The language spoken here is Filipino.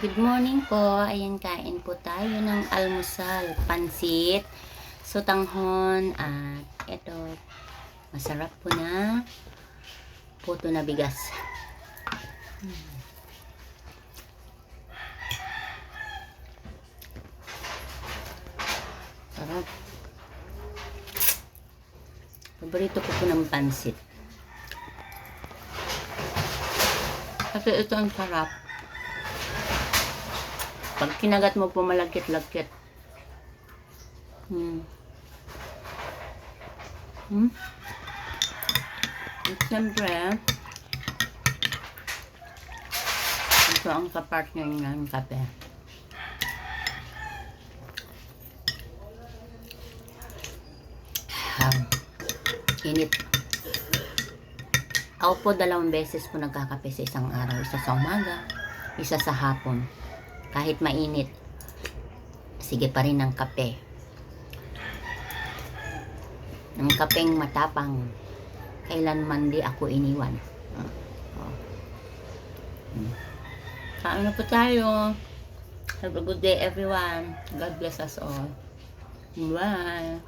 Good morning po. Ayan, kain po tayo ng almusal. Pansit, sotanghon, at ito, masarap po na puto na bigas. Sarap. Paborito ko po ng pansit. Kasi ito ang sarap. Pag kinagat mo po, malagkit-lagkit. At siyempre, ito ang kapartner niya ng kape. Init. Ako po 2 beses po nagkakape sa isang araw. Isa sa umaga, isa sa hapon. Kahit mainit, sige pa rin ang kape. Ang kapeng matapang, kailanman di ako iniwan. Kain na po tayo. Have a good day everyone. God bless us all. Bye.